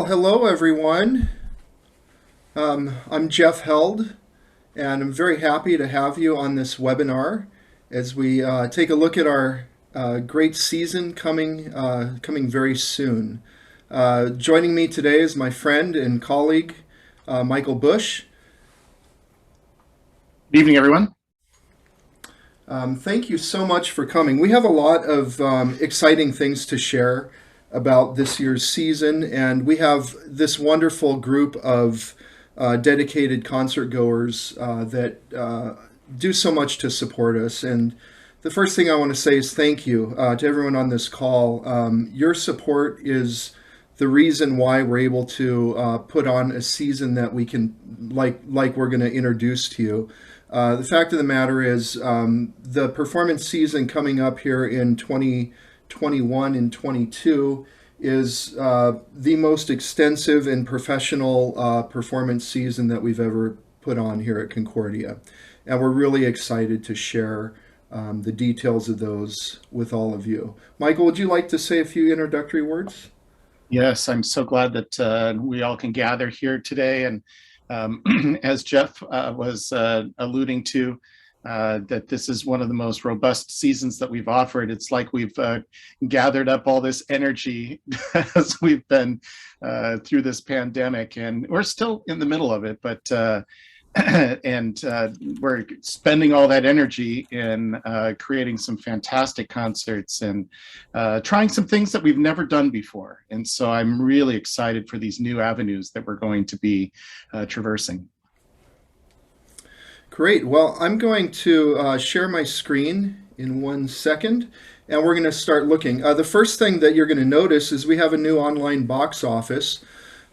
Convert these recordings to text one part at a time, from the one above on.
Hello everyone. I'm Jeff Held, and I'm very happy to have you on this webinar as we take a look at our great season coming very soon. Joining me today is my friend and colleague, Michael Bush. Good evening, everyone. Thank you so much for coming. We have a lot of exciting things to share about this year's season, and we have this wonderful group of dedicated concert goers that do so much to support us. And the first thing I want to say is thank you to everyone on this call. Your support is the reason why we're able to put on a season that we can, like we're going to introduce to you. The fact of the matter is the performance season coming up here in 2021 and 22 is the most extensive and professional performance season that we've ever put on here at Concordia. And we're really excited to share the details of those with all of you. Michael, would you like to say a few introductory words? Yes, I'm so glad that we all can gather here today. And as Jeff was alluding to, that this is one of the most robust seasons that we've offered. It's like we've gathered up all this energy as we've been through this pandemic, and we're still in the middle of it, but and we're spending all that energy in creating some fantastic concerts and trying some things that we've never done before. And so I'm really excited for these new avenues that we're going to be traversing. Great. Well, I'm going to share my screen in 1 second, and we're going to start looking. The first thing that you're going to notice is we have a new online box office.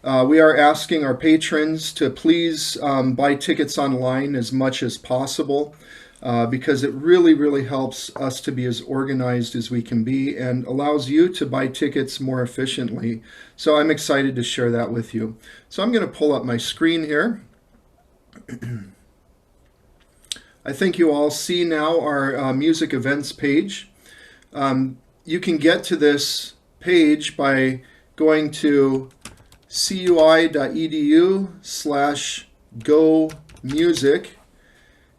We are asking our patrons to please buy tickets online as much as possible because it really helps us to be as organized as we can be and allows you to buy tickets more efficiently. So I'm excited to share that with you. So I'm going to pull up my screen here. I think you all see now our music events page. You can get to this page by going to cui.edu/go music,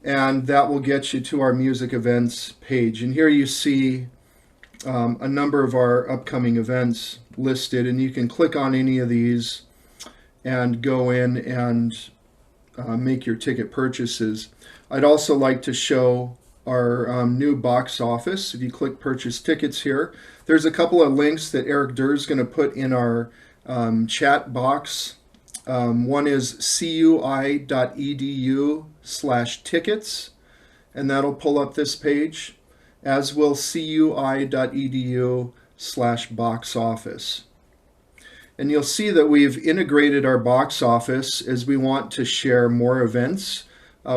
and that will get you to our music events page. And here you see a number of our upcoming events listed, and you can click on any of these and go in and make your ticket purchases. I'd also like to show our new box office. If you click purchase tickets here, there's a couple of links that Eric Durr is going to put in our chat box. One is cui.edu/tickets, and that'll pull up this page, as will cui.edu/box office. And you'll see that we've integrated our box office as we want to share more events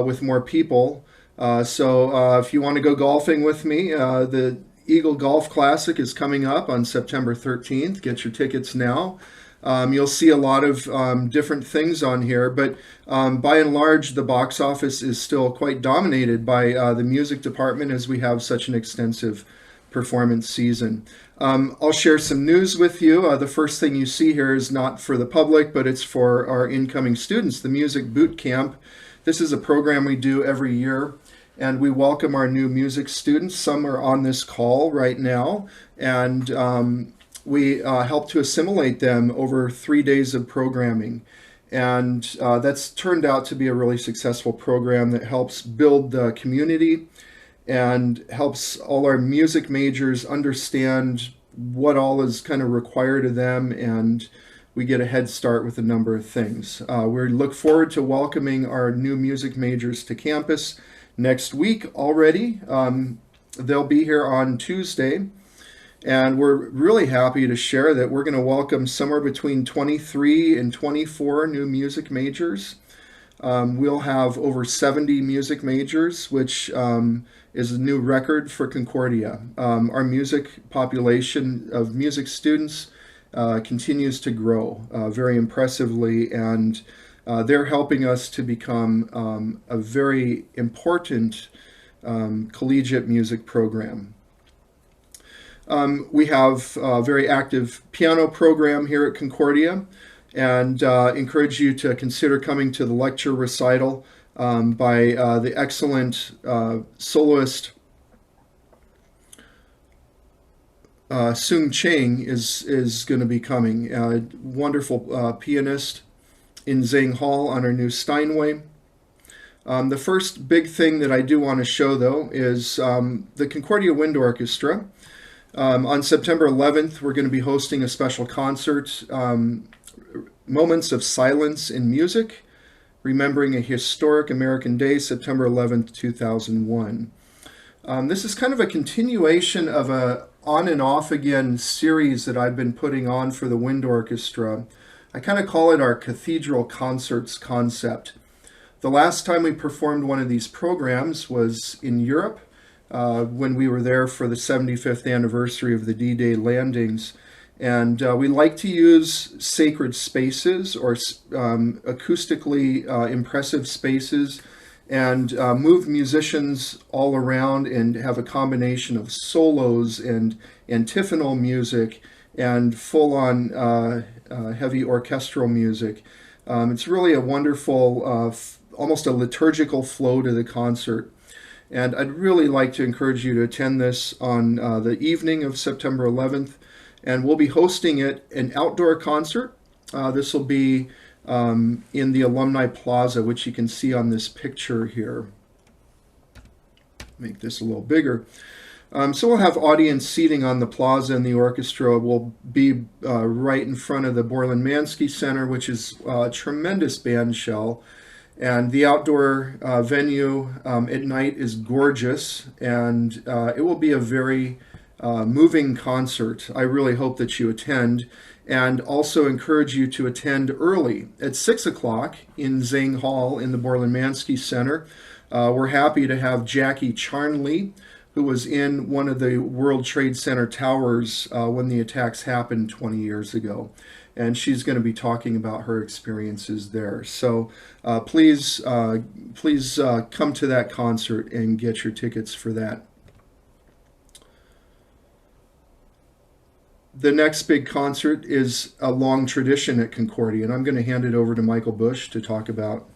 with more people. So if you want to go golfing with me, the Eagle Golf Classic is coming up on September 13th. Get your tickets now. You'll see a lot of different things on here, but by and large, the box office is still quite dominated by the music department as we have such an extensive performance season. I'll share some news with you. The first thing you see here is not for the public, but it's for our incoming students, the Music Boot Camp. This is a program we do every year, and we welcome our new music students. Some are on this call right now, and we help to assimilate them over 3 days of programming. And that's turned out to be a really successful program that helps build the community and helps all our music majors understand what all is kind of required of them, and we get a head start with a number of things. We look forward to welcoming our new music majors to campus next week already. They'll be here on Tuesday, and we're really happy to share that we're going to welcome somewhere between 23 and 24 new music majors. We'll have over 70 music majors, which is a new record for Concordia. Our music population of music students continues to grow very impressively, and they're helping us to become a very important collegiate music program. We have a very active piano program here at Concordia. and encourage you to consider coming to the lecture recital by the excellent soloist Sung Ching is going to be coming. Wonderful pianist in Zhang Hall on our new Steinway. The first big thing that I do want to show, though, is the Concordia Wind Orchestra. On September 11th, we're going to be hosting a special concert, Moments of Silence in Music, remembering a historic American day, September 11th, 2001. This is kind of a continuation of a on and off again series that I've been putting on for the wind orchestra. I kind of call it our cathedral concerts concept. The last time we performed one of these programs was in Europe when we were there for the 75th anniversary of the D-Day landings. And we like to use sacred spaces or acoustically impressive spaces and move musicians all around and have a combination of solos and antiphonal music and full-on heavy orchestral music. It's really a wonderful, almost a liturgical flow to the concert. And I'd really like to encourage you to attend this on the evening of September 11th. And we'll be hosting it, an outdoor concert. This will be in the Alumni Plaza, which you can see on this picture here. Make this a little bigger. So we'll have audience seating on the plaza, and the orchestra will be right in front of the Borland-Mansky Center, which is a tremendous band shell. And the outdoor venue at night is gorgeous, and it will be a very moving concert. I really hope that you attend, and also encourage you to attend early at 6 o'clock in Zhang Hall in the Borland-Mansky Center. We're happy to have Jackie Charnley, who was in one of the World Trade Center towers when the attacks happened 20 years ago. And she's going to be talking about her experiences there. So please come to that concert and get your tickets for that. The next big concert is a long tradition at Concordia, and I'm going to hand it over to Michael Bush to talk about.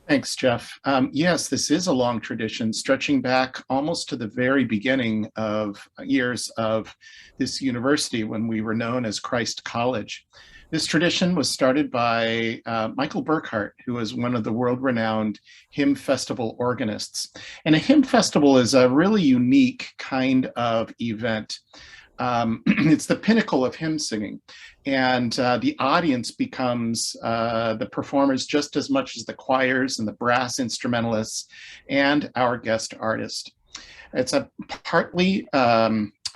Thanks, Jeff. Yes, this is a long tradition stretching back almost to the very beginning of years of this university when we were known as Christ College. This tradition was started by Michael Burkhart, who is one of the world-renowned hymn festival organists. And a hymn festival is a really unique kind of event. It's the pinnacle of hymn singing, and the audience becomes the performers just as much as the choirs and the brass instrumentalists and our guest artist. It's a partly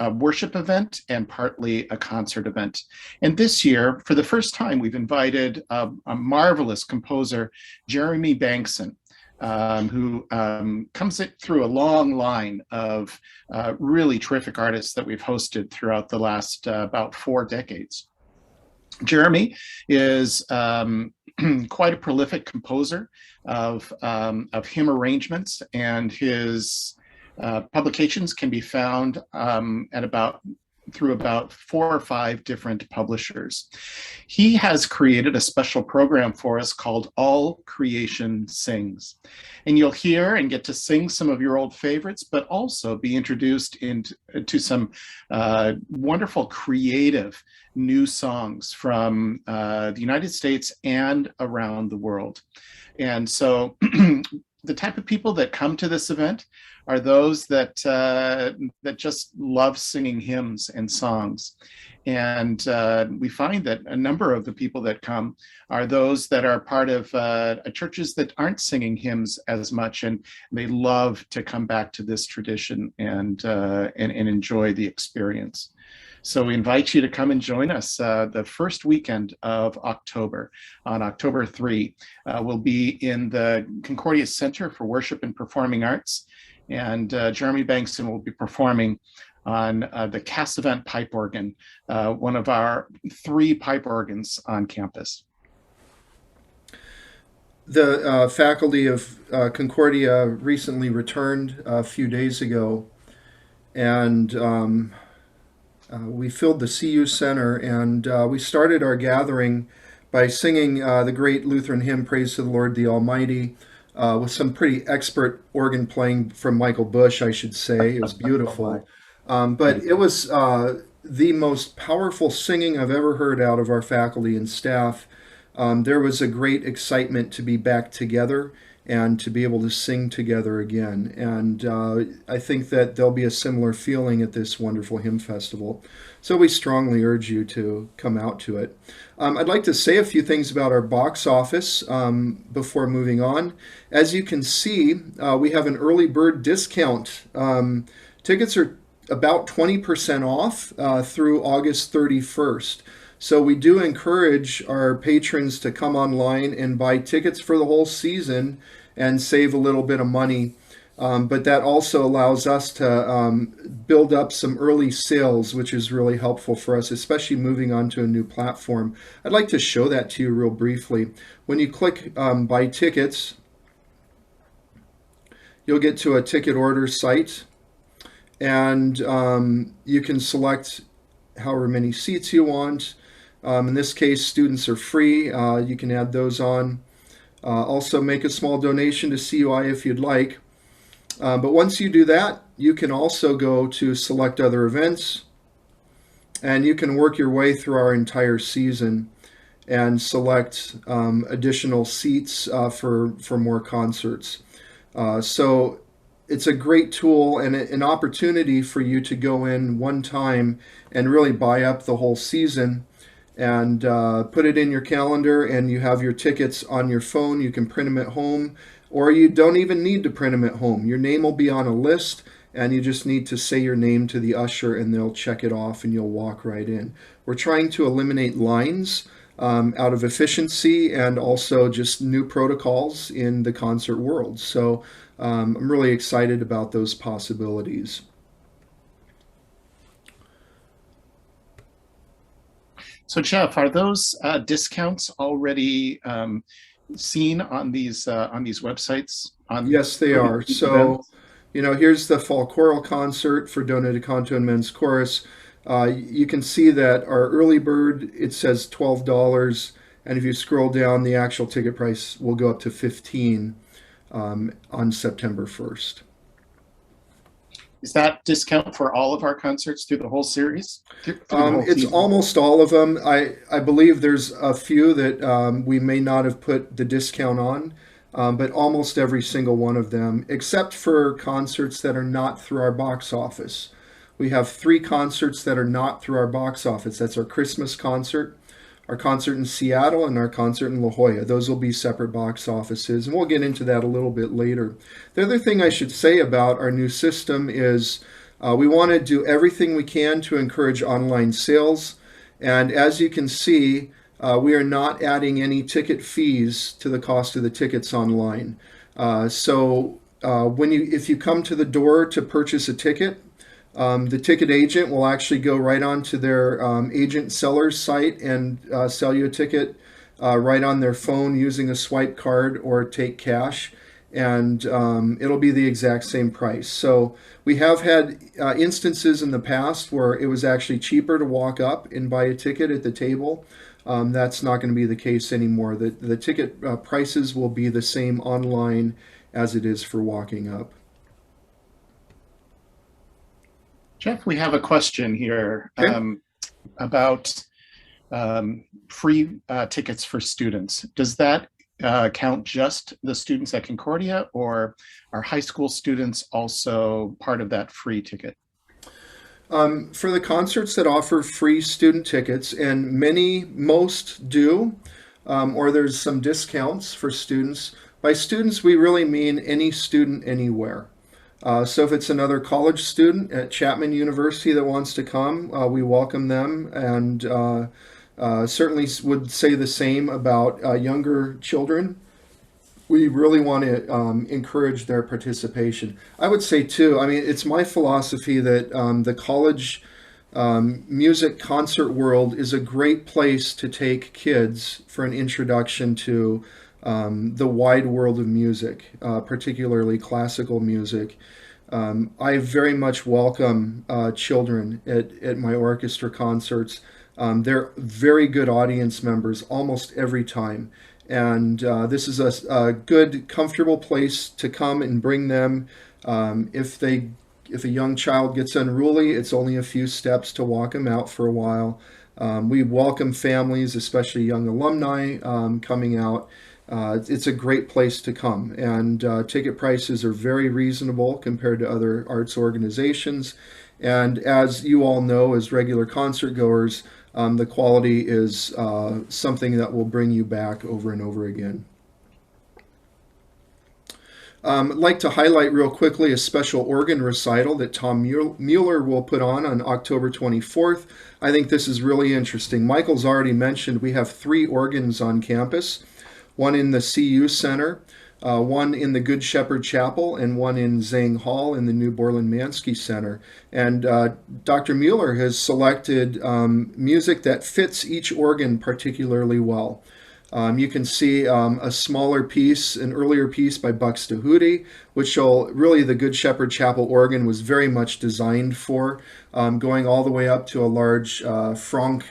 a worship event and partly a concert event. And this year, for the first time, we've invited a marvelous composer, Jeremy Bankson, who comes through a long line of really terrific artists that we've hosted throughout the last about 4 decades. Jeremy is quite a prolific composer of hymn arrangements, and his publications can be found through about 4 or 5 different publishers. He has created a special program for us called All Creation Sings. And you'll hear and get to sing some of your old favorites, but also be introduced into some wonderful creative new songs from the United States and around the world. And so the type of people that come to this event are those that just love singing hymns and songs. And we find that a number of the people that come are those that are part of churches that aren't singing hymns as much, and they love to come back to this tradition and enjoy the experience. So we invite you to come and join us the first weekend of October. On October 3, we'll be in the Concordia Center for Worship and Performing Arts, and Jeremy Bankson will be performing on the Cassavant pipe organ, one of our 3 pipe organs on campus. The faculty of Concordia recently returned a few days ago, and We filled the CU Center, and we started our gathering by singing the great Lutheran hymn, Praise to the Lord the Almighty, with some pretty expert organ playing from Michael Bush, I should say. It was Oh my. beautiful. But it was the most powerful singing I've ever heard out of our faculty and staff. There was a great excitement to be back together and to be able to sing together again. And I think that there'll be a similar feeling at this wonderful hymn festival. So we strongly urge you to come out to it. I'd like to say a few things about our box office before moving on. As you can see, we have an early bird discount. Tickets are about 20% off through August 31st. So we do encourage our patrons to come online and buy tickets for the whole season and save a little bit of money. But that also allows us to build up some early sales, which is really helpful for us, especially moving on to a new platform. I'd like to show that to you real briefly. When you click Buy Tickets, you'll get to a ticket order site, and you can select however many seats you want. In this case, students are free. You can add those on. Also, make a small donation to CUI if you'd like. But once you do that, you can also go to select other events, and you can work your way through our entire season and select additional seats for more concerts. So it's a great tool and an opportunity for you to go in one time and really buy up the whole season and put it in your calendar, and you have your tickets on your phone. You can print them at home, or you don't even need to print them at home. Your name will be on a list, and you just need to say your name to the usher, and they'll check it off, and you'll walk right in. We're trying to eliminate lines out of efficiency and also just new protocols in the concert world. So I'm really excited about those possibilities. So Jeff, are those discounts already seen on these websites? Yes, they are. So, here's the fall choral concert for Dona de Canto and Men's Chorus. You can see that our early bird, it says $12, and if you scroll down, the actual ticket price will go up to $15 on September 1st. Is that discount for all of our concerts through the whole series? It's almost all of them. I believe there's a few that we may not have put the discount on, but almost every single one of them, except for concerts that are not through our box office. We have 3 concerts that are not through our box office. That's our Christmas concert, our concert in Seattle, and our concert in La Jolla. Those will be separate box offices, and we'll get into that a little bit later. The other thing I should say about our new system is we want to do everything we can to encourage online sales, and as you can see, we are not adding any ticket fees to the cost of the tickets online. So if you come to the door to purchase a ticket, the ticket agent will actually go right onto their agent seller's site and sell you a ticket right on their phone using a swipe card or take cash, and it'll be the exact same price. So we have had instances in the past where it was actually cheaper to walk up and buy a ticket at the table. That's not going to be the case anymore. The ticket prices will be the same online as it is for walking up. Jeff, we have a question here about free tickets for students. Does that count just the students at Concordia, or are high school students also part of that free ticket? For the concerts that offer free student tickets, and most do, or there's some discounts for students. By students, we really mean any student anywhere. So if it's another college student at Chapman University that wants to come, we welcome them, and certainly would say the same about younger children. We really want to encourage their participation. I would say too, I mean, it's my philosophy that the college music concert world is a great place to take kids for an introduction to the wide world of music, particularly classical music. I very much welcome children at my orchestra concerts. They're very good audience members almost every time. And this is a good, comfortable place to come and bring them. If a young child gets unruly, it's only a few steps to walk them out for a while. We welcome families, especially young alumni, coming out. It's a great place to come, and ticket prices are very reasonable compared to other arts organizations. And as you all know, as regular concert goers, the quality is something that will bring you back over and over again. I'd like to highlight real quickly a special organ recital that Tom Mueller will put on October 24th. I think this is really interesting. Michael's already mentioned we have 3 organs on campus, one in the CU Center, one in the Good Shepherd Chapel, and one in Zhang Hall in the New Borland-Mansky Center. And Dr. Mueller has selected music that fits each organ particularly well. You can see a smaller piece, an earlier piece by Buxtehude, which really the Good Shepherd Chapel organ was very much designed for, going all the way up to a large Franck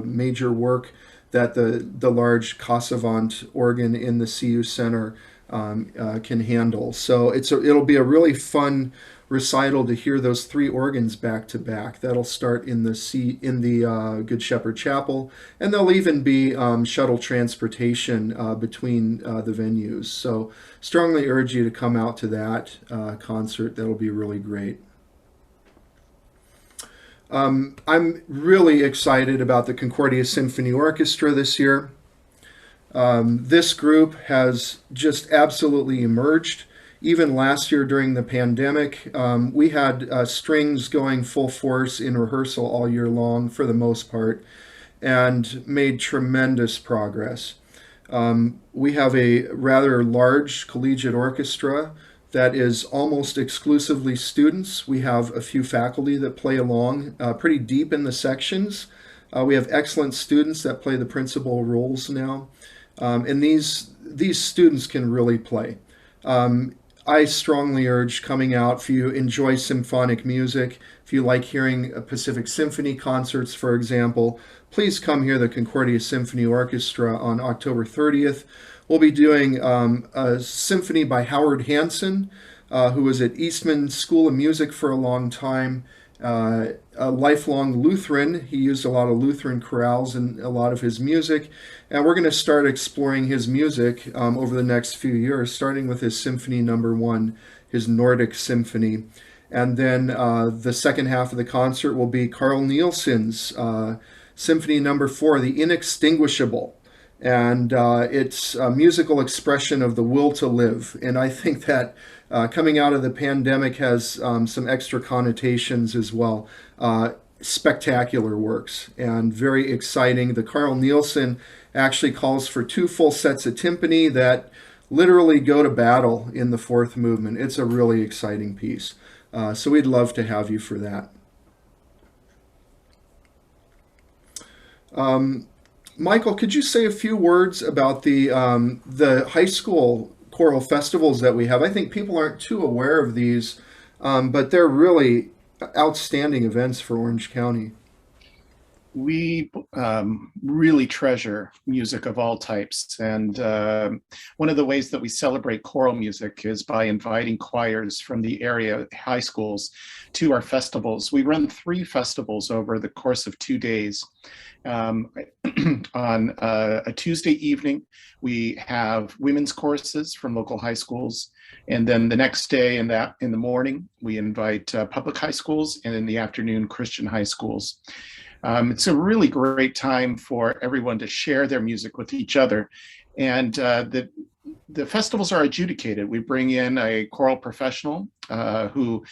major work that the large Cassavant organ in the CU Center can handle. So it'll be a really fun recital to hear those 3 organs back to back. That'll start in the Good Shepherd Chapel, and there'll even be shuttle transportation between the venues. So strongly urge you to come out to that concert. That'll be really great. I'm really excited about the Concordia Symphony Orchestra this year. This group has just absolutely emerged. Even last year during the pandemic, we had strings going full force in rehearsal all year long for the most part, and made tremendous progress. We have a rather large collegiate orchestra that is almost exclusively students. We have a few faculty that play along pretty deep in the sections. We have excellent students that play the principal roles now. And these students can really play. I strongly urge coming out if you enjoy symphonic music, if you like hearing Pacific Symphony concerts, for example, please come hear the Concordia Symphony Orchestra on October 30th. We'll be doing a symphony by Howard Hanson, who was at Eastman School of Music for a long time, a lifelong Lutheran. He used a lot of Lutheran chorales in a lot of his music. And we're going to start exploring his music over the next few years, starting with his Symphony Number 1, his Nordic Symphony. And then the second half of the concert will be Carl Nielsen's Symphony Number 4, The Inextinguishable. And it's a musical expression of the will to live. And I think that coming out of the pandemic has some extra connotations as well. Spectacular works and very exciting. The Carl Nielsen actually calls for 2 full sets of timpani that literally go to battle in the 4th movement. It's a really exciting piece. So we'd love to have you for that. Michael, could you say a few words about the high school choral festivals that we have? I think people aren't too aware of these, but they're really outstanding events for Orange County. We really treasure music of all types. And one of the ways that we celebrate choral music is by inviting choirs from the area high schools to our festivals. We run 3 festivals over the course of 2 days. On a Tuesday evening, we have women's courses from local high schools. And then the next day in the morning, we invite public high schools, and in the afternoon, Christian high schools. It's a really great time for everyone to share their music with each other. And the festivals are adjudicated. We bring in a choral professional who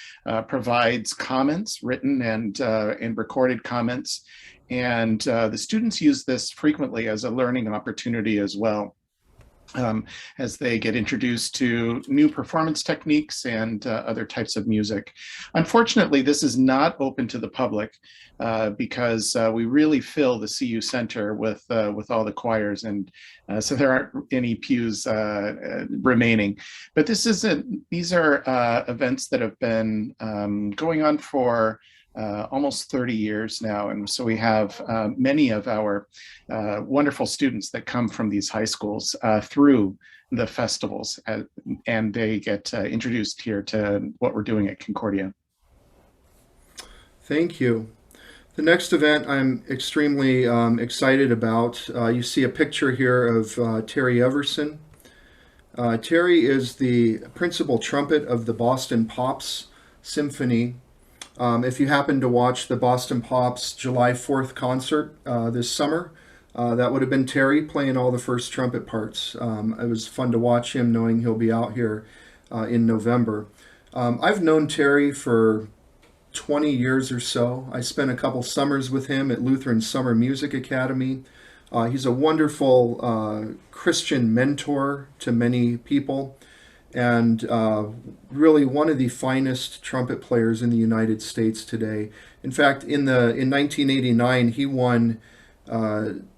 provides comments, written and recorded comments. And the students use this frequently as a learning opportunity as well. as they get introduced to new performance techniques and other types of music. Unfortunately, this is not open to the public because we really fill the CU Center with all the choirs, and so there aren't any pews remaining. But these are events that have been going on for almost 30 years now. And so we have many of our wonderful students that come from these high schools through the festivals, and they get introduced here to what we're doing at Concordia. Thank you. The next event I'm extremely excited about. You see a picture here of Terry Everson. Terry is the principal trumpet of the Boston Pops Symphony. If you happen to watch the Boston Pops July 4th concert this summer, that would have been Terry playing all the first trumpet parts. It was fun to watch him, knowing he'll be out here in November. I've known Terry for 20 years or so. I spent a couple summers with him at Lutheran Summer Music Academy. He's a wonderful Christian mentor to many people, and really one of the finest trumpet players in the United States today. In fact, in 1989, he won, on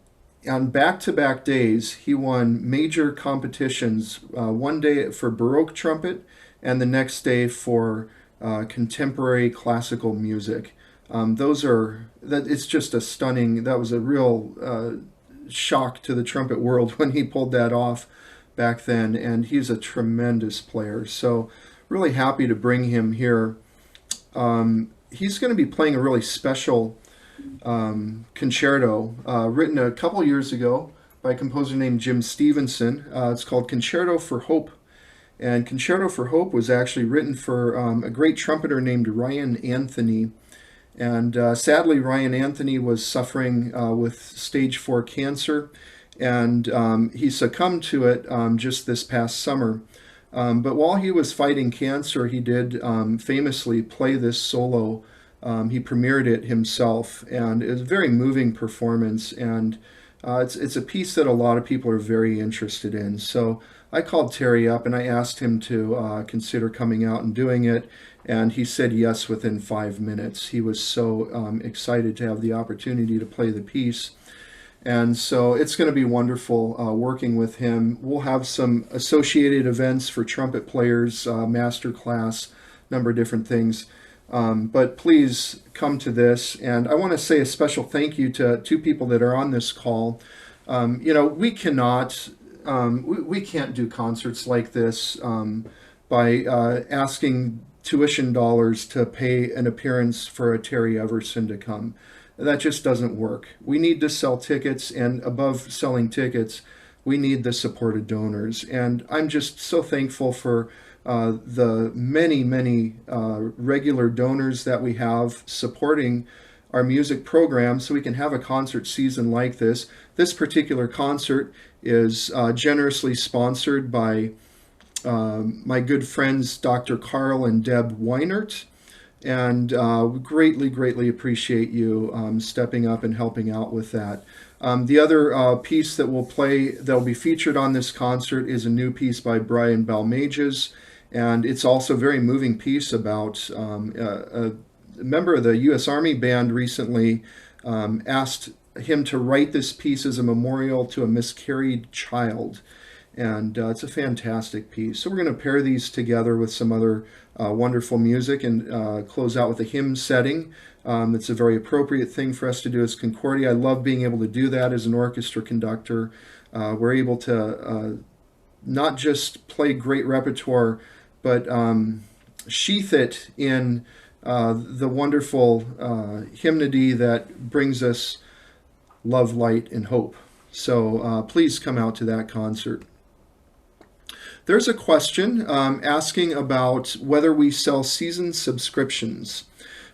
back-to-back days, he won major competitions, one day for Baroque trumpet and the next day for contemporary classical music. It's just a stunning, that was a real shock to the trumpet world when he pulled that off back then, and he's a tremendous player. So really happy to bring him here. He's going to be playing a really special concerto written a couple years ago by a composer named Jim Stevenson. It's called Concerto for Hope. And Concerto for Hope was actually written for a great trumpeter named Ryan Anthony. And sadly, Ryan Anthony was suffering with stage 4 cancer, and he succumbed to it just this past summer. But while he was fighting cancer, he did famously play this solo. He premiered it himself, and it was a very moving performance, and it's a piece that a lot of people are very interested in. So I called Terry up and I asked him to consider coming out and doing it, and he said yes within 5 minutes. He was so excited to have the opportunity to play the piece. And so it's going to be wonderful working with him. We'll have some associated events for trumpet players, master class, number of different things. But please come to this. And I want to say a special thank you to two people that are on this call. We cannot, we can't do concerts like this by asking tuition dollars to pay an appearance for a Terry Everson to come. That just doesn't work. We need to sell tickets, and above selling tickets, we need the support of donors. And I'm just so thankful for the many regular donors that we have supporting our music program so we can have a concert season like this. This particular concert is generously sponsored by my good friends Dr. Carl and Deb Weinert, and greatly appreciate you stepping up and helping out with that. The other piece that will be featured on this concert is a new piece by Brian Balmages, and it's also a very moving piece about a member of the U.S. Army Band recently asked him to write this piece as a memorial to a miscarried child. And it's a fantastic piece. So we're going to pair these together with some other wonderful music and close out with a hymn setting. It's a very appropriate thing for us to do as Concordia. I love being able to do that as an orchestra conductor. We're able to not just play great repertoire, but sheath it in the wonderful hymnody that brings us love, light, and hope. So please come out to that concert. There's a question asking about whether we sell season subscriptions.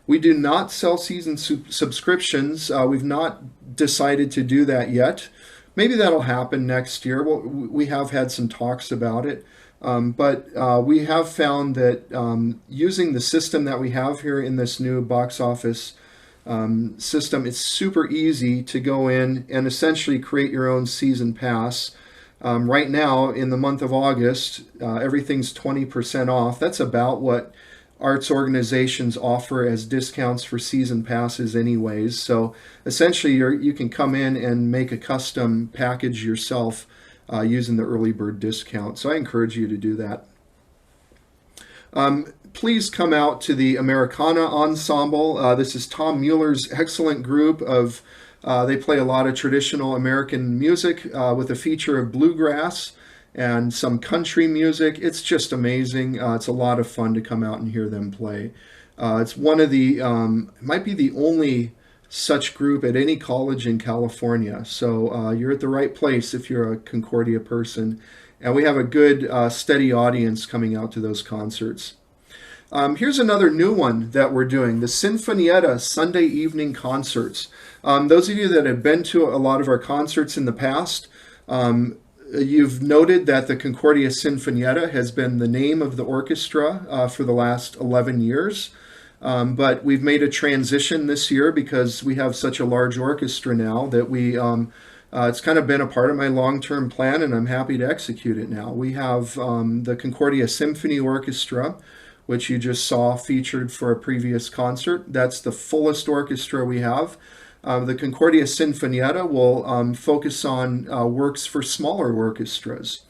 We do not sell season subscriptions. We've not decided to do that yet. Maybe that'll happen next year. We have had some talks about it. But we have found that using the system that we have here in this new box office system, it's super easy to go in and essentially create your own season pass. Right now, in the month of August, everything's 20% off. That's about what arts organizations offer as discounts for season passes anyways. So essentially you can come in and make a custom package yourself using the early bird discount. So I encourage you to do that. Please come out to the Americana Ensemble. This is Tom Mueller's excellent group of, they play a lot of traditional American music with a feature of bluegrass and some country music. It's just amazing. It's a lot of fun to come out and hear them play. It's one of the, might be the only such group at any college in California. So you're at the right place if you're a Concordia person. And we have a good, steady audience coming out to those concerts. Here's another new one that we're doing, the Sinfonietta Sunday evening concerts. Those of you that have been to a lot of our concerts in the past, you've noted that the Concordia Sinfonietta has been the name of the orchestra for the last 11 years. But we've made a transition this year because we have such a large orchestra now that it's kind of been a part of my long-term plan, and I'm happy to execute it now. We have the Concordia Symphony Orchestra, which you just saw featured for a previous concert. That's the fullest orchestra we have. The Concordia Sinfonietta will focus on works for smaller orchestras.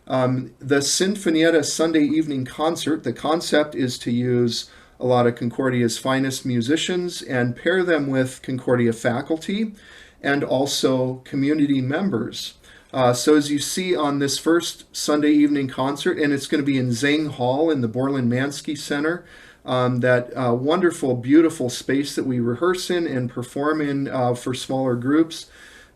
The Sinfonietta Sunday evening concert, the concept is to use a lot of Concordia's finest musicians and pair them with Concordia faculty and also community members. So as you see on this first Sunday evening concert, and it's going to be in Zang Hall in the Borland-Mansky Center, that wonderful, beautiful space that we rehearse in and perform in for smaller groups.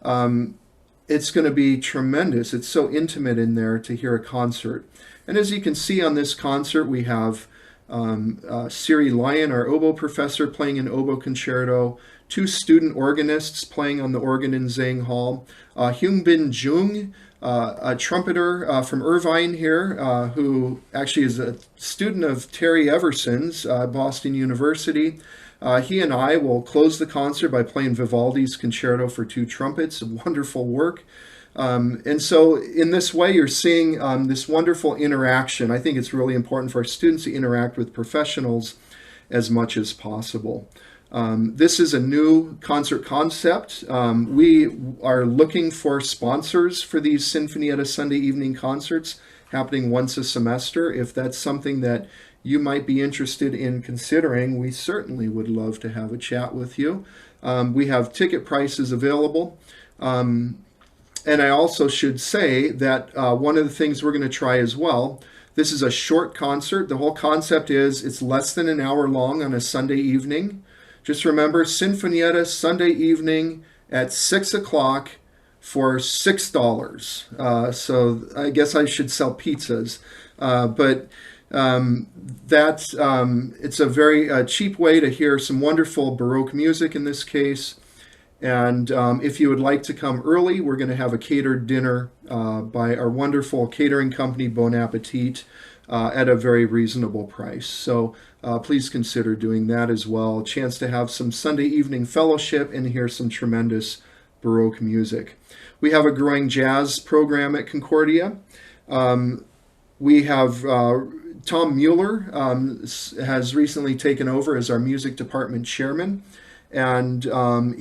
It's going to be tremendous. It's so intimate in there to hear a concert. And as you can see on this concert, we have Siri Lyon, our oboe professor, playing an oboe concerto, 2 student organists playing on the organ in Zang Hall, Hyung Bin Jung, a trumpeter from Irvine here, who actually is a student of Terry Everson's, Boston University. He and I will close the concert by playing Vivaldi's Concerto for 2 trumpets, a wonderful work. And so in this way, you're seeing this wonderful interaction. I think it's really important for our students to interact with professionals as much as possible. This is a new concert concept. We are looking for sponsors for these Sinfonietta Sunday evening concerts happening once a semester. If that's something that you might be interested in considering, we certainly would love to have a chat with you. We have ticket prices available. And I also should say that one of the things we're going to try as well, this is a short concert. The whole concept is it's less than an hour long on a Sunday evening. Just remember, Sinfonietta Sunday evening at 6 o'clock for $6. So I guess I should sell pizzas. But it's a very cheap way to hear some wonderful Baroque music in this case. And if you would like to come early, we're going to have a catered dinner by our wonderful catering company, Bon Appetit, at a very reasonable price. So please consider doing that as well. A chance to have some Sunday evening fellowship and hear some tremendous Baroque music. We have a growing jazz program at Concordia. We have Tom Mueller has recently taken over as our music department chairman. And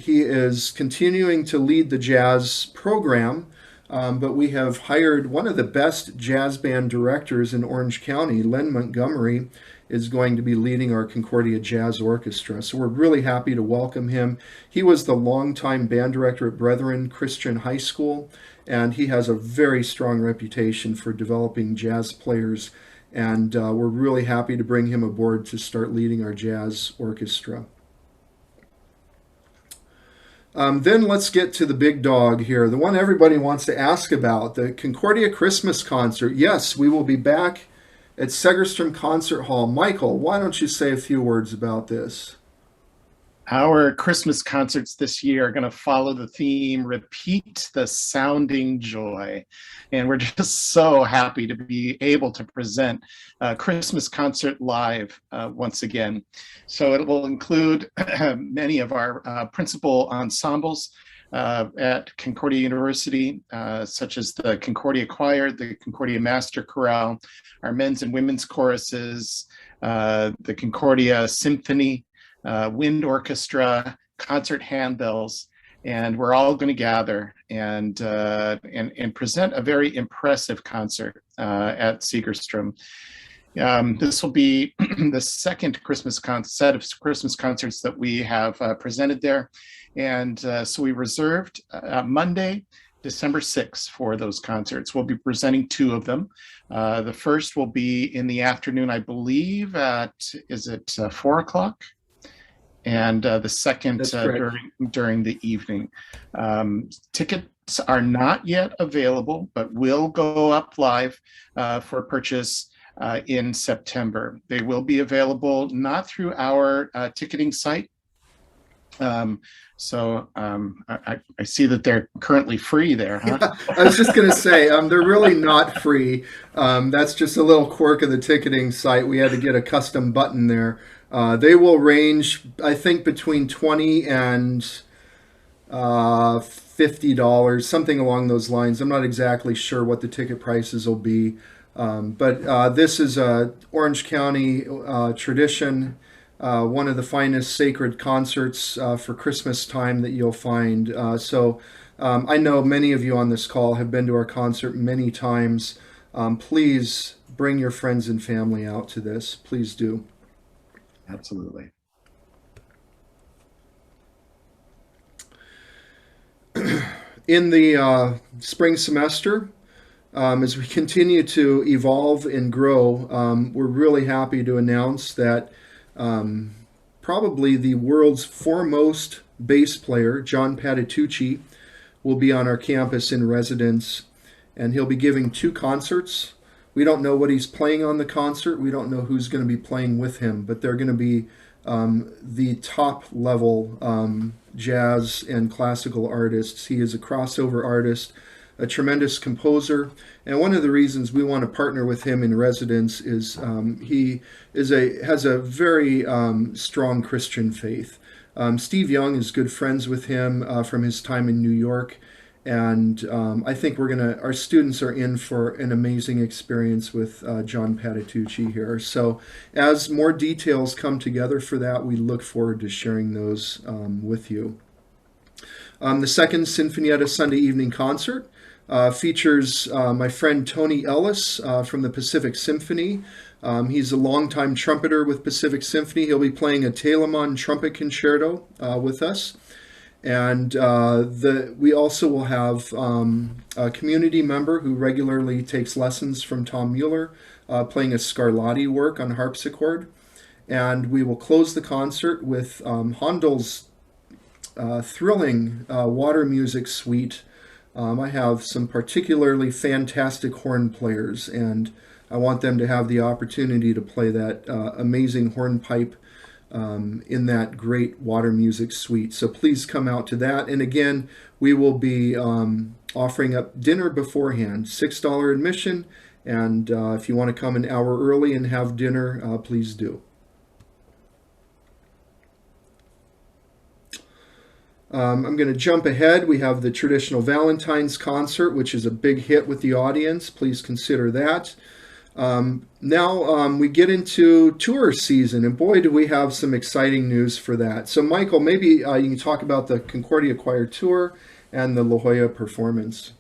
he is continuing to lead the jazz program, but we have hired one of the best jazz band directors in Orange County. Len Montgomery is going to be leading our Concordia Jazz Orchestra. So we're really happy to welcome him. He was the longtime band director at Brethren Christian High School, and he has a very strong reputation for developing jazz players. And we're really happy to bring him aboard to start leading our jazz orchestra. Then let's get to the big dog here, the one everybody wants to ask about, the Concordia Christmas Concert. Yes, we will be back at Segerstrom Concert Hall. Michael, why don't you say a few words about this? Our Christmas concerts this year are going to follow the theme, Repeat the Sounding Joy. And we're just so happy to be able to present a Christmas concert live once again. So it will include many of our principal ensembles. at Concordia University, such as the Concordia Choir, the Concordia Master Chorale, our men's and women's choruses, the Concordia Symphony, Wind Orchestra, concert handbells, and we're all going to gather and present a very impressive concert at Segerstrom. This will be the second set of Christmas concerts that we have presented there. And so we reserved Monday, December 6th for those concerts. We'll be presenting two of them. The first will be in the afternoon, I believe, at, is it 4 o'clock? And the second during the evening. Tickets are not yet available, but will go up live for purchase in September. They will be available not through our ticketing site. I see that they're currently free there, huh? Yeah, I was just going to say, they're really not free. That's just a little quirk of the ticketing site. We had to get a custom button there. They will range, I think, between $20 and $50, something along those lines. I'm not exactly sure what the ticket prices will be. But this is a Orange County tradition, one of the finest sacred concerts for Christmas time that you'll find. I know many of you on this call have been to our concert many times. Please bring your friends and family out to this. Please do. Absolutely. In the spring semester, as we continue to evolve and grow, we're really happy to announce that probably the world's foremost bass player, John Pattucci, will be on our campus in residence, and he'll be giving two concerts. We don't know what he's playing on the concert. We don't know who's going to be playing with him, but they're going to be the top level jazz and classical artists. He is a crossover artist, a tremendous composer, and one of the reasons we want to partner with him in residence is he has a very strong Christian faith. Steve Young is good friends with him from his time in New York, and I think our students are in for an amazing experience with John Pattucci here. So as more details come together for that, we look forward to sharing those with you. The second Sinfonietta Sunday evening concert features my friend Tony Ellis from the Pacific Symphony. He's a longtime trumpeter with Pacific Symphony. He'll be playing a Telemann trumpet concerto with us. And we also will have a community member who regularly takes lessons from Tom Mueller, playing a Scarlatti work on harpsichord. And we will close the concert with Handel's thrilling water music suite. I have some particularly fantastic horn players, and I want them to have the opportunity to play that amazing hornpipe in that great water music suite. So please come out to that. And again, we will be offering up dinner beforehand, $6 admission. And if you want to come an hour early and have dinner, please do. I'm going to jump ahead. We have the traditional Valentine's concert, which is a big hit with the audience. Please consider that. Now we get into tour season, and boy, do we have some exciting news for that. So Michael, maybe you can talk about the Concordia Choir Tour and the La Jolla performance.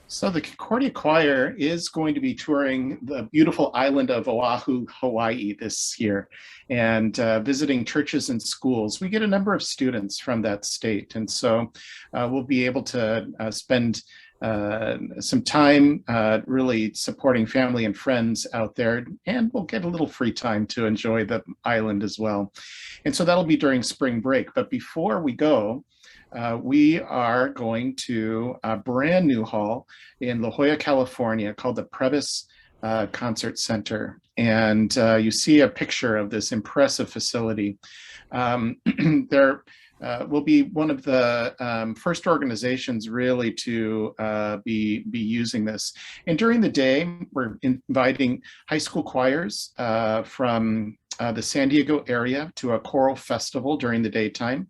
So the Concordia Choir is going to be touring the beautiful island of Oahu, Hawaii this year, and visiting churches and schools. We get a number of students from that state, and so we'll be able to spend some time really supporting family and friends out there, and we'll get a little free time to enjoy the island as well. And so that'll be during spring break. But before we go, we are going to a brand new hall in La Jolla, California, called the Previs Concert Center. And you see a picture of this impressive facility. There will be one of the first organizations really to be using this. And during the day, we're inviting high school choirs from the San Diego area to a choral festival during the daytime.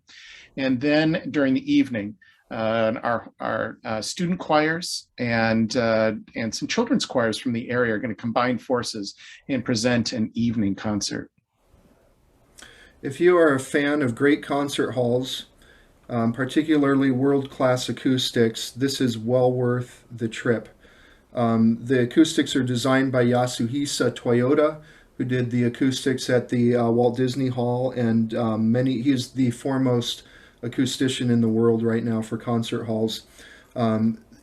And then during the evening, our student choirs and some children's choirs from the area are going to combine forces and present an evening concert. If you are a fan of great concert halls, particularly world-class acoustics, this is well worth the trip. The acoustics are designed by Yasuhisa Toyota, who did the acoustics at the Walt Disney Hall, and he's the foremost acoustician in the world right now for concert halls.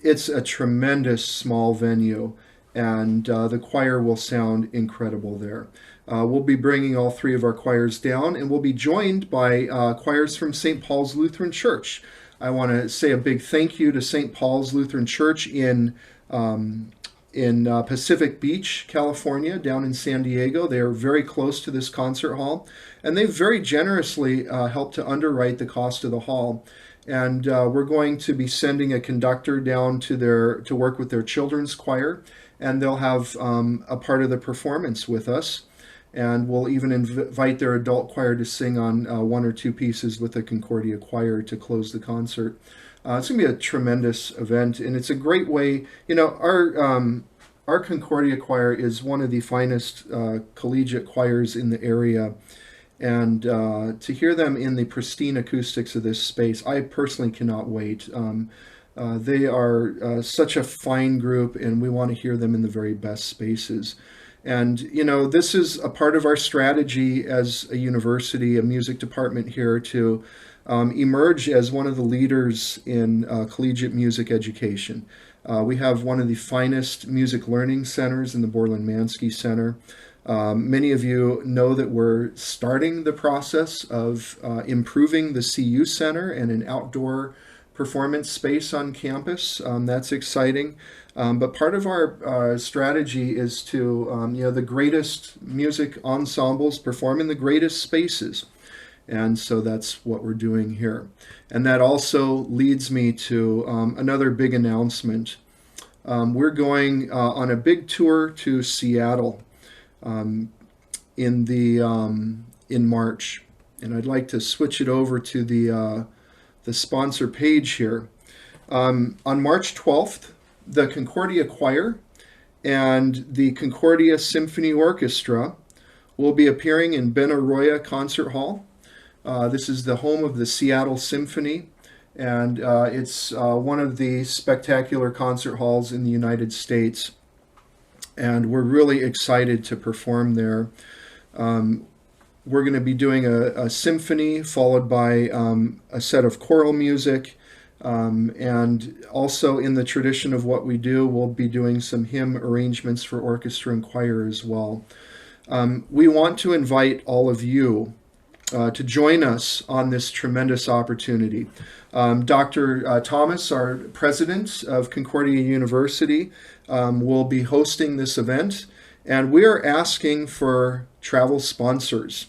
It's a tremendous small venue, and the choir will sound incredible there. We'll be bringing all three of our choirs down, and we'll be joined by choirs from St. Paul's Lutheran Church. I want to say a big thank you to St. Paul's Lutheran Church in Pacific Beach, California, down in San Diego. They are very close to this concert hall, and they've very generously helped to underwrite the cost of the hall. And we're going to be sending a conductor down to work with their children's choir, and they'll have a part of the performance with us. And we'll even invite their adult choir to sing on one or two pieces with the Concordia choir to close the concert. It's going to be a tremendous event, and it's a great way. Our Concordia choir is one of the finest collegiate choirs in the area, and to hear them in the pristine acoustics of this space, I personally cannot wait. They are such a fine group, and we want to hear them in the very best spaces. And, this is a part of our strategy as a university, a music department here, to emerge as one of the leaders in collegiate music education. We have one of the finest music learning centers in the Borland-Mansky Center. Many of you know that we're starting the process of improving the CU Center and an outdoor performance space on campus. That's exciting. But part of our strategy is to, the greatest music ensembles perform in the greatest spaces. And so that's what we're doing here. And that also leads me to another big announcement. We're going on a big tour to Seattle in March. And I'd like to switch it over to the sponsor page here. On March 12th, the Concordia Choir and the Concordia Symphony Orchestra will be appearing in Benaroya Concert Hall. This is the home of the Seattle Symphony, and it's one of the spectacular concert halls in the United States. And we're really excited to perform there. We're going to be doing a symphony followed by a set of choral music. And also in the tradition of what we do, we'll be doing some hymn arrangements for orchestra and choir as well. We want to invite all of you to join us on this tremendous opportunity. Dr. Thomas, our president of Concordia University, will be hosting this event, and we are asking for travel sponsors.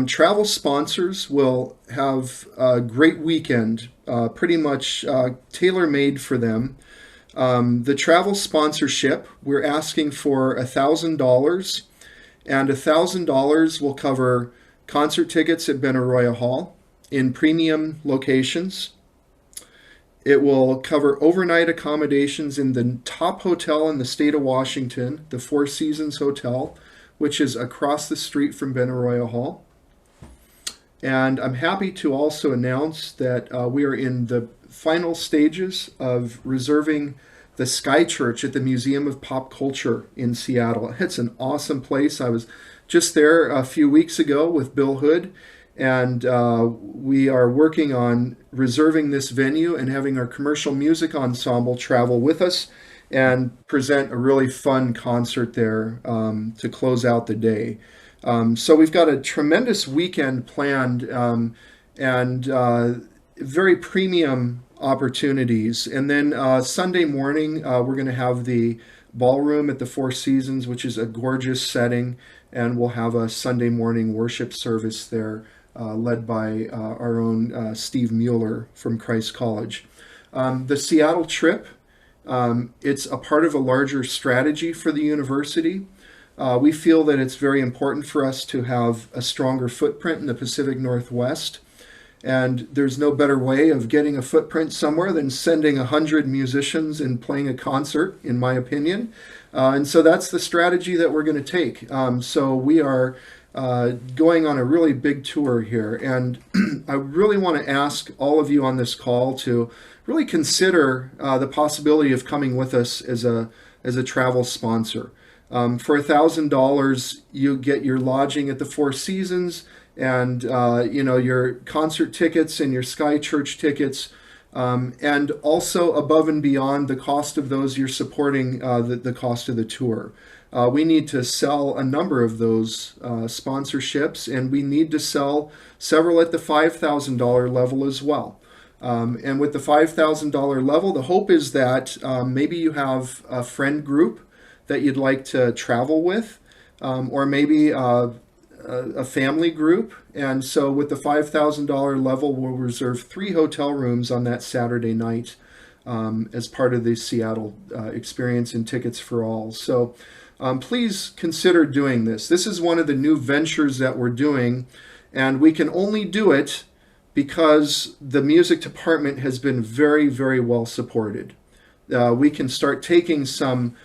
Travel sponsors will have a great weekend, pretty much tailor-made for them. The travel sponsorship, we're asking for $1,000, and $1,000 will cover concert tickets at Benaroya Hall in premium locations. It will cover overnight accommodations in the top hotel in the state of Washington, the Four Seasons Hotel, which is across the street from Benaroya Hall. And I'm happy to also announce that we are in the final stages of reserving the Sky Church at the Museum of Pop Culture in Seattle. It's an awesome place. I was just there a few weeks ago with Bill Hood, and we are working on reserving this venue and having our commercial music ensemble travel with us and present a really fun concert there to close out the day. So we've got a tremendous weekend planned and very premium opportunities. And then Sunday morning, we're going to have the ballroom at the Four Seasons, which is a gorgeous setting, and we'll have a Sunday morning worship service there led by our own Steve Mueller from Christ College. The Seattle trip, it's a part of a larger strategy for the university. We feel that it's very important for us to have a stronger footprint in the Pacific Northwest. And there's no better way of getting a footprint somewhere than sending 100 musicians and playing a concert, in my opinion. And so that's the strategy that we're going to take. So we are going on a really big tour here. And I really want to ask all of you on this call to really consider the possibility of coming with us as a travel sponsor. For $1,000, you get your lodging at the Four Seasons, and your concert tickets and your Sky Church tickets, and also above and beyond the cost of those, you're supporting the cost of the tour. We need to sell a number of those sponsorships, and we need to sell several at the $5,000 level as well. And with the $5,000 level, the hope is that maybe you have a friend group that you'd like to travel with, or maybe a family group. And so with the $5,000 level, we'll reserve 3 hotel rooms on that Saturday night as part of the Seattle experience and Tickets for All. So please consider doing this. This is one of the new ventures that we're doing, and we can only do it because the music department has been very, very well supported. We can start taking some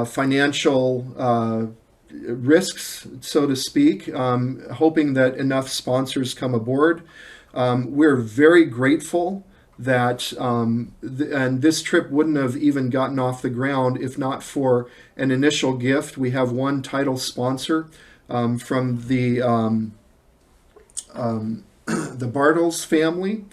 financial risks, so to speak, hoping that enough sponsors come aboard. We're very grateful that, and this trip wouldn't have even gotten off the ground if not for an initial gift. We have one title sponsor from the Bartles family,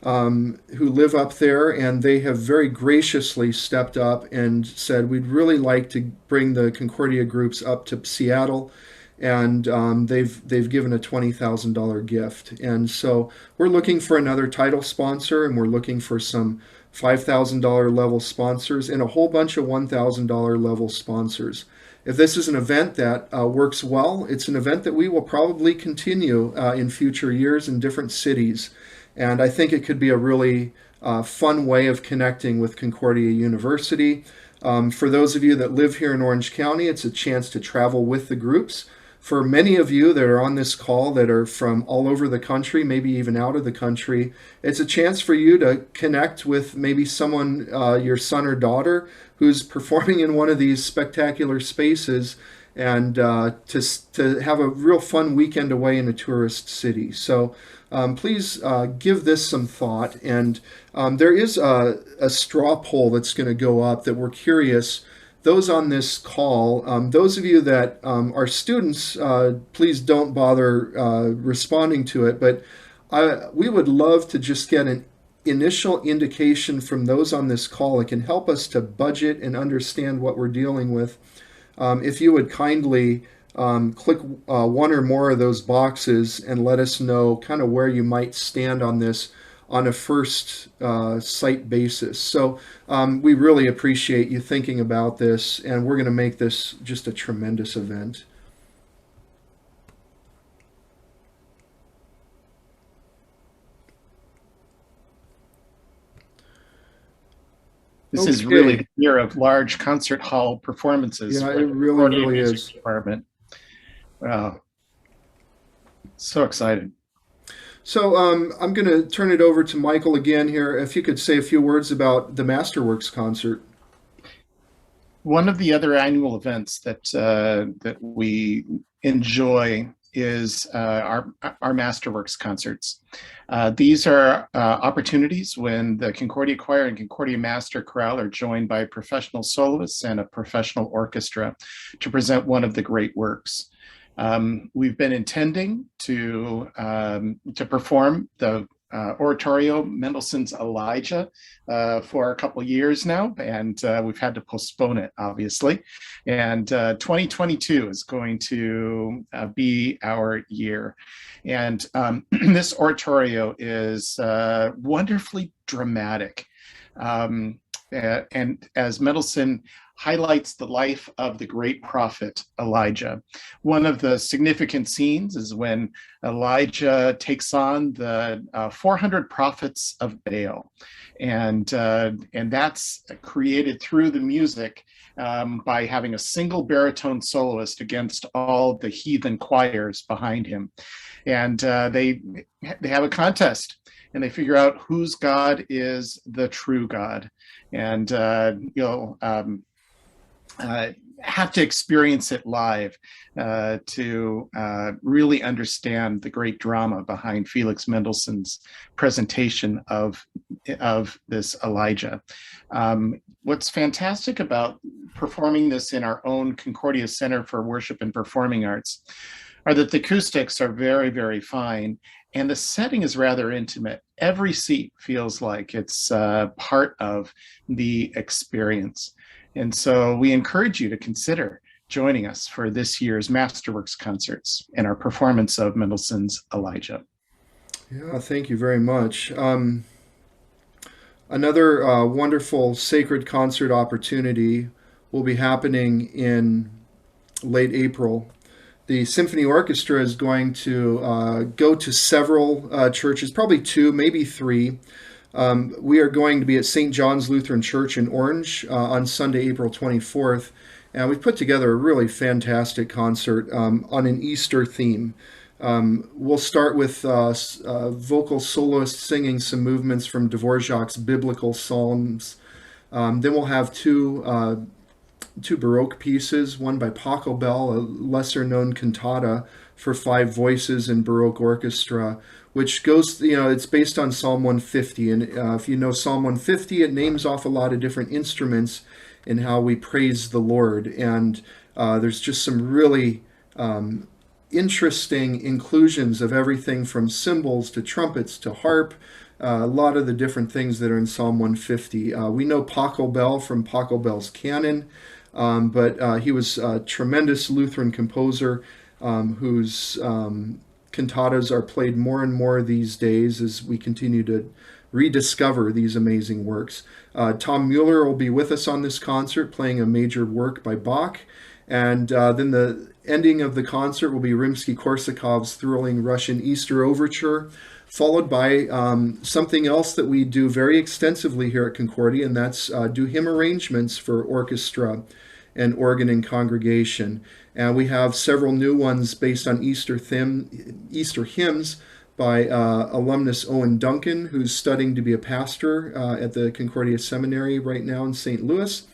who live up there, and they have very graciously stepped up and said, we'd really like to bring the Concordia groups up to Seattle, and they've given a $20,000 gift. And so we're looking for another title sponsor, and we're looking for some $5,000 level sponsors and a whole bunch of $1,000 level sponsors. If this is an event that works well, it's an event that we will probably continue in future years in different cities. And I think it could be a really fun way of connecting with Concordia University. For those of you that live here in Orange County, it's a chance to travel with the groups. For many of you that are on this call that are from all over the country, maybe even out of the country, it's a chance for you to connect with maybe someone, your son or daughter, who's performing in one of these spectacular spaces, and to have a real fun weekend away in a tourist city. So please give this some thought. And there is a straw poll that's going to go up that we're curious. Those on this call, those of you that are students, please don't bother responding to it. But we would love to just get an initial indication from those on this call. It can help us to budget and understand what we're dealing with. If you would kindly click one or more of those boxes and let us know kind of where you might stand on this on a first sight basis. So we really appreciate you thinking about this, and we're going to make this just a tremendous event. This is really the year of large concert hall performances. Yeah, it really is. Department. Wow. So excited. So I'm going to turn it over to Michael again here. If you could say a few words about the Masterworks concert. One of the other annual events that we enjoy is our Masterworks concerts. These are opportunities when the Concordia Choir and Concordia Master Chorale are joined by professional soloists and a professional orchestra to present one of the great works. We've been intending to perform the oratorio Mendelssohn's Elijah for a couple years now, and we've had to postpone it, obviously. And 2022 is going to be our year. And this oratorio is wonderfully dramatic. And as Mendelssohn highlights the life of the great prophet Elijah. One of the significant scenes is when Elijah takes on the 400 prophets of Baal. And that's created through the music by having a single baritone soloist against all the heathen choirs behind him. And they have a contest, and they figure out whose God is the true God. And you'll have to experience it live to really understand the great drama behind Felix Mendelssohn's presentation of this Elijah. What's fantastic about performing this in our own Concordia Center for Worship and Performing Arts are that the acoustics are very, very fine, and the setting is rather intimate. Every seat feels like it's part of the experience. And so we encourage you to consider joining us for this year's Masterworks concerts and our performance of Mendelssohn's Elijah. Yeah, thank you very much. Another wonderful sacred concert opportunity will be happening in late April. The Symphony Orchestra is going to go to several churches, probably two, maybe three. We are going to be at St. John's Lutheran Church in Orange on Sunday, April 24th. And we've put together a really fantastic concert on an Easter theme. We'll start with vocal soloists singing some movements from Dvorak's biblical psalms. Then we'll have two Baroque pieces, one by Pachelbel, a lesser-known cantata for 5 voices in Baroque orchestra, which goes, it's based on Psalm 150. And if you know Psalm 150, it names off a lot of different instruments in how we praise the Lord. And there's just some really interesting inclusions of everything from cymbals to trumpets to harp, a lot of the different things that are in Psalm 150. We know Pachelbel from Pachelbel's canon, but he was a tremendous Lutheran composer whose cantatas are played more and more these days as we continue to rediscover these amazing works. Tom Mueller will be with us on this concert playing a major work by Bach. And then the ending of the concert will be Rimsky-Korsakov's thrilling Russian Easter Overture, followed by something else that we do very extensively here at Concordia, and that's do hymn arrangements for orchestra and organ and congregation. And we have several new ones based on Easter hymns by alumnus Owen Duncan, who's studying to be a pastor at the Concordia Seminary right now in St. Louis,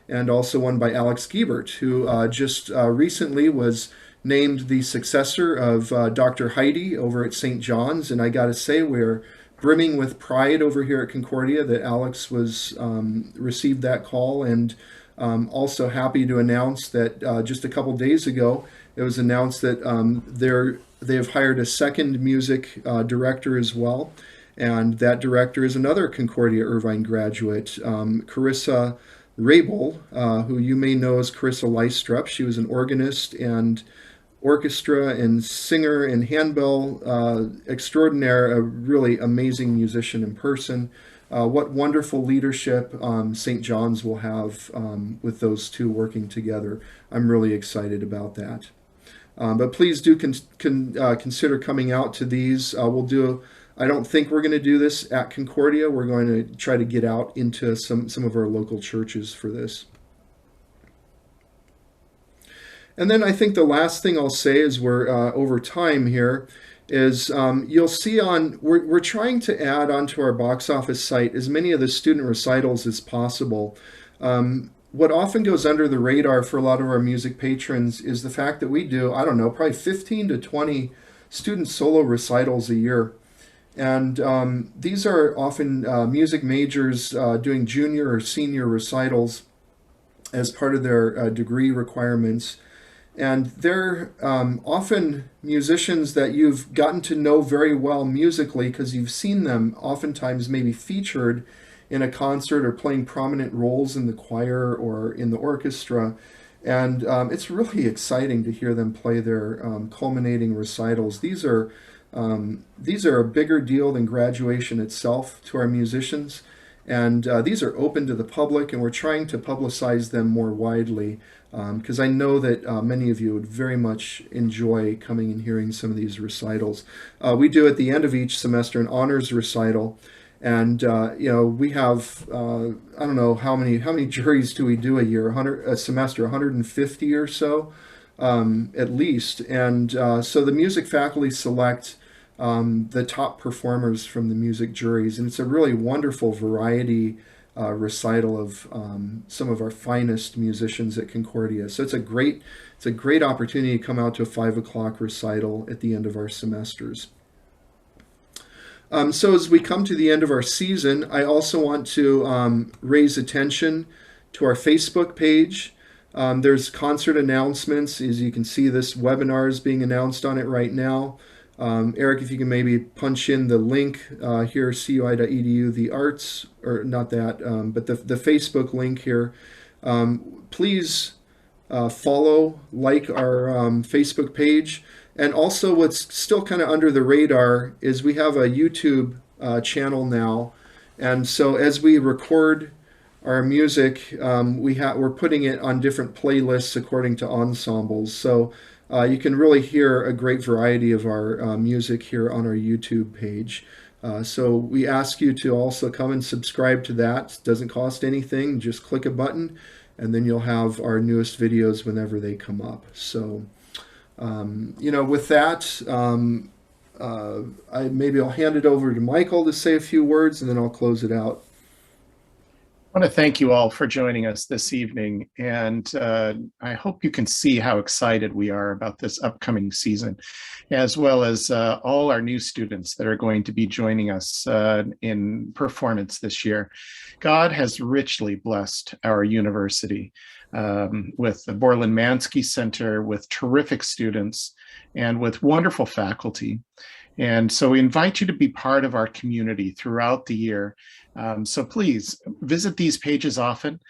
and also one by Alex Giebert, who just recently was named the successor of Dr. Heidi over at St. John's. And I got to say, we're brimming with pride over here at Concordia that Alex was received that call, and also happy to announce that just a couple days ago, it was announced that they have hired a second music director as well. And that director is another Concordia Irvine graduate, Carissa Rabel, who you may know as Carissa Lystrup. She was an organist and orchestra and singer and handbell extraordinaire, a really amazing musician in person. What wonderful leadership St. John's will have with those two working together. I'm really excited about that. But please do consider coming out to these. I don't think we're going to do this at Concordia. We're going to try to get out into some of our local churches for this. And then I think the last thing I'll say is we're over time here is you'll see we're trying to add onto our box office site as many of the student recitals as possible. What often goes under the radar for a lot of our music patrons is the fact that we do, I don't know, probably 15 to 20 student solo recitals a year. And these are often music majors doing junior or senior recitals as part of their degree requirements. And they're often musicians that you've gotten to know very well musically because you've seen them oftentimes maybe featured in a concert or playing prominent roles in the choir or in the orchestra. And it's really exciting to hear them play their culminating recitals. These are a bigger deal than graduation itself to our musicians. And these are open to the public, and we're trying to publicize them more widely because I know that many of you would very much enjoy coming and hearing some of these recitals. We do at the end of each semester an honors recital, and we have I don't know how many juries do we do a year? 100 a semester, 150 or so, at least. And so the music faculty select the top performers from the music juries, and it's a really wonderful variety recital of some of our finest musicians at Concordia. So it's a great opportunity to come out to a 5 o'clock recital at the end of our semesters. So as we come to the end of our season, I also want to raise attention to our Facebook page. There's concert announcements. As you can see, this webinar is being announced on it right now. Eric, if you can maybe punch in the link here, cui.edu, the arts, or not that, but the Facebook link here. Please follow, like our Facebook page. And also what's still kind of under the radar is we have a YouTube channel now. And so as we record our music, we're putting it on different playlists according to ensembles. So you can really hear a great variety of our music here on our YouTube page. So we ask you to also come and subscribe to that. It doesn't cost anything. Just click a button, and then you'll have our newest videos whenever they come up. So, with that, maybe I'll hand it over to Michael to say a few words, and then I'll close it out. I want to thank you all for joining us this evening, and I hope you can see how excited we are about this upcoming season, as well as all our new students that are going to be joining us in performance this year. God has richly blessed our university with the Borland Mansky Center, with terrific students, and with wonderful faculty. And so we invite you to be part of our community throughout the year. So please visit these pages often,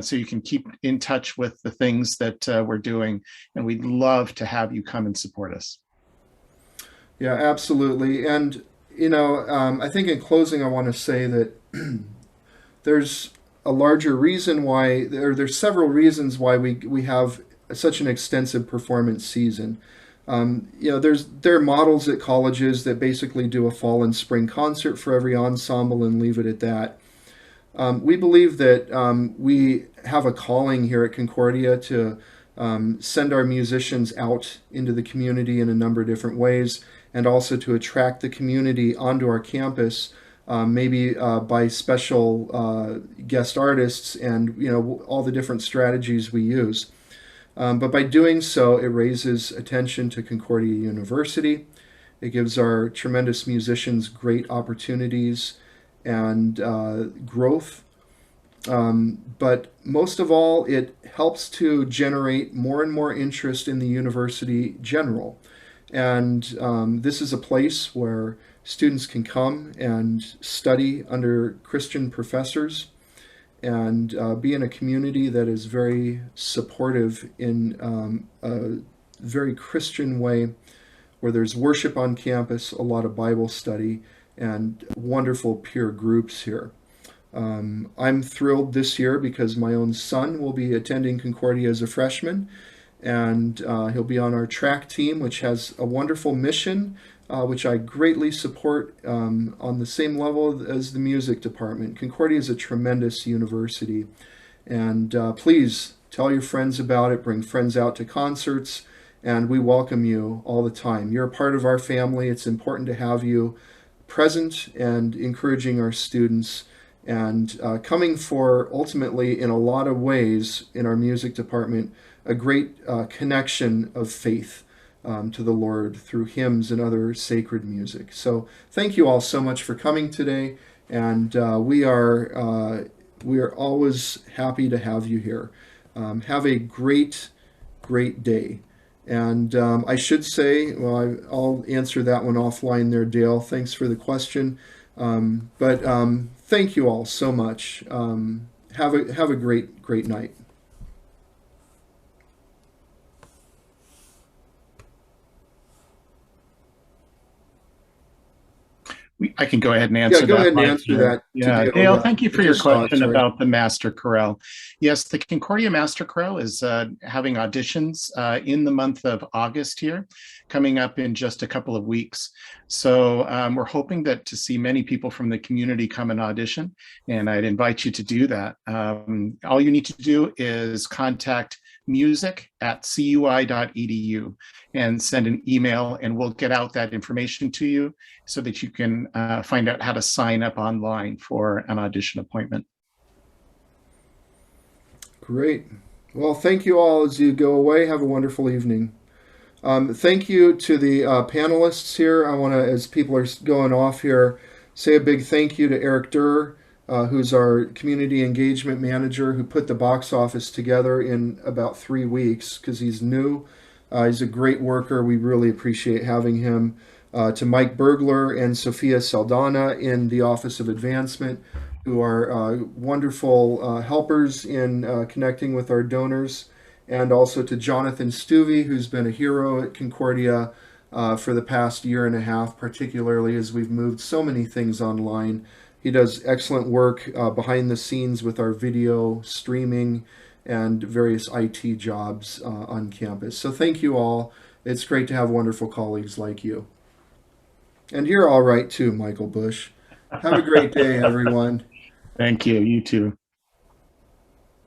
so you can keep in touch with the things that we're doing. And we'd love to have you come and support us. Yeah, absolutely. And, I think in closing, I want to say that there's a larger reason why, there's several reasons why we have such an extensive performance season. There are models at colleges that basically do a fall and spring concert for every ensemble and leave it at that. We believe that we have a calling here at Concordia to send our musicians out into the community in a number of different ways, and also to attract the community onto our campus, maybe by special guest artists and all the different strategies we use. But by doing so, it raises attention to Concordia University. It gives our tremendous musicians great opportunities and growth. But most of all, it helps to generate more and more interest in the university general. And this is a place where students can come and study under Christian professors and be in a community that is very supportive in a very Christian way, where there's worship on campus, a lot of Bible study, and wonderful peer groups here. I'm thrilled this year because my own son will be attending Concordia as a freshman, and he'll be on our track team, which has a wonderful mission, which I greatly support on the same level as the music department. Concordia is a tremendous university, and please tell your friends about it, bring friends out to concerts, and we welcome you all the time. You're a part of our family. It's important to have you present and encouraging our students, and coming for, ultimately, in a lot of ways in our music department, a great connection of faith to the Lord through hymns and other sacred music. So thank you all so much for coming today, and we are always happy to have you here. Have a great day. And I should say, well, I'll answer that one offline there, Dale. Thanks for the question. But thank you all so much. Have a great night. I can go ahead and Yeah, answer go that, ahead and Mike. answer that to Yeah, Dale. Dale, Yeah, thank you for your just saw it. question Sorry. about the Master Chorale. Yes, the Concordia Master Chorale is having auditions in the month of August here, coming up in just a couple of weeks. So we're hoping that to see many people from the community come and audition, and I'd invite you to do that. All you need to do is contact music@cui.edu and send an email, and we'll get out that information to you so that you can find out how to sign up online for an audition appointment. Great. Well, thank you all as you go away. Have a wonderful evening. Thank you to the panelists here. I want to, as people are going off here, say a big thank you to Eric Durr, who's our community engagement manager, who put the box office together in about 3 weeks because he's new. He's a great worker. We really appreciate having him. To Mike Bergler and Sophia Saldana in the Office of Advancement, who are wonderful helpers in connecting with our donors, and also to Jonathan Stuvey, who's been a hero at Concordia for the past year and a half, particularly as we've moved so many things online. He does excellent work behind the scenes with our video streaming and various IT jobs on campus. So thank you all. It's great to have wonderful colleagues like you. And you're all right too, Michael Bush. Have a great day, everyone. Thank you. You too.